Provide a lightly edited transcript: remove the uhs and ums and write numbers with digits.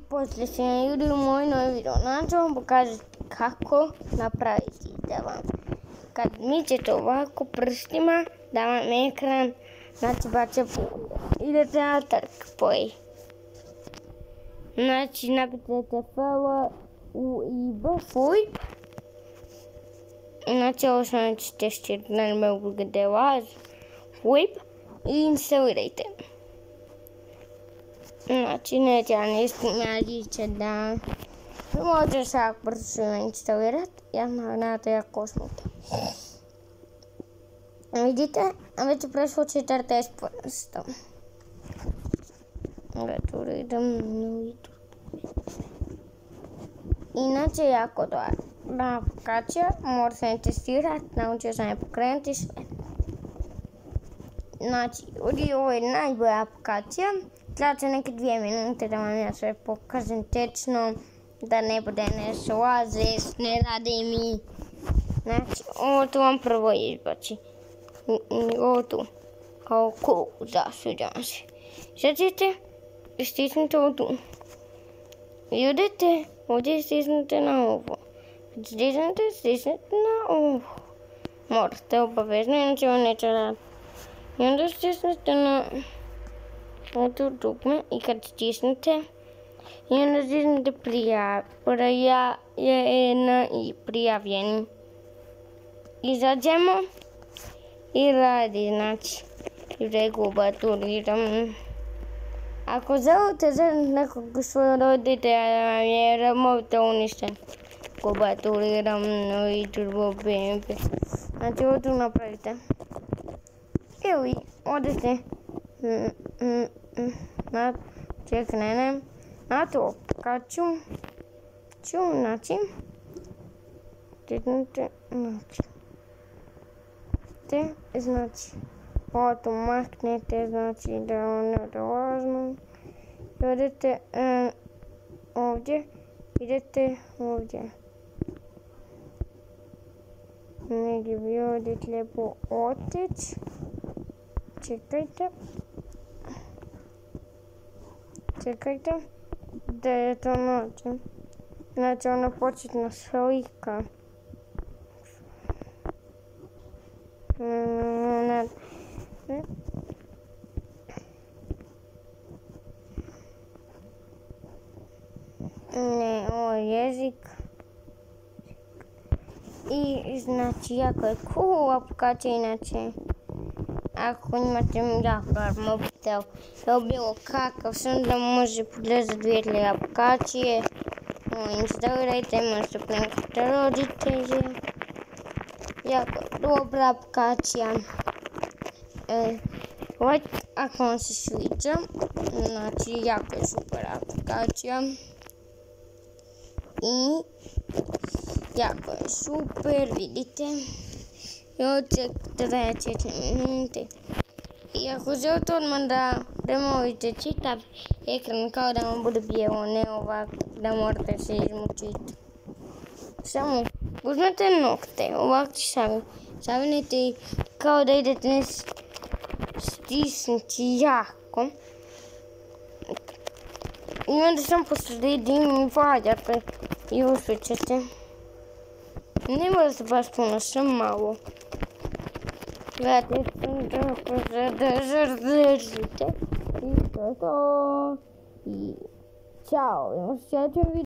Poslije se ljudi u moj novi video. Znači vam pokazati kako napraviti da vam kad mičete ovako prstima da vam ekran znači baca pulje. Idete na trg poji. Znači napitate FLUIB fuj. Znači ovo što nećete testirati na mogu gdje vas fuj i instalirajte. Znači neće nađiće da možete svak brzo instalirati. Ja znate jako smuta. Vidite, a već je prešlo 40%. Tu idem na YouTube. Inače jako dobra aplikacija, mora se testirati, naučio sam je pokrenuti sve. Znači, ovo je najbolja aplikacija. Treba će neke 2 minute da vam ja sve pokažem tečno, da ne bude nešto laze, ne radi mi. Znači, ovo tu vam prvo izbaci. Ovo tu, kao zasviđam se. Sad ćete stisnite ovo tu. I odete, ovdje stisnite na ovo. Stisnite na ovo. Morate obavezno, inače vam neće raditi. I onda stisnite na tu dugme i kad stisnete i onda stisnete prijavljeni. Izađemo i radi, znači regulaturam. Ako želite za nekog svoj roditelja jer možete uništiti kubatuliram i turbo BMP. Znači ovo tu napravite. Ili odete na tu aplikaciju. Znači znači ovo tu maknete, znači da ono dolazno. Odete ovdje, idete ovdje. Negdje bi ovdje trebao otići. Čekajte da je to nađem. Znači ona početna slika. Ne, ovo je jezik. I znači jako je cool aplikacija inače. Ako imate jako mobitel ili bilo kakav, onda može pogledati 2 aplikacije. Instalirajte, možete prekati roditelje. Jako dobra aplikacija. Ako vam se sviđa, znači jako je super aplikacija. I jako je super, vidite. I ovdje traje 4 minute. I ako želite odmah da premovite čitav ekran kao da vam bude bijelo, ne ovako da morate se izmučiti. Samo uzmete nokte, ovako savinite i kao da idete stisnuti jako. I onda samo po sredini valjate i uspjećete. Ne morate baš puno, samo malo. Gledajte, držite i to je to. I čao, imamo sljedeći video.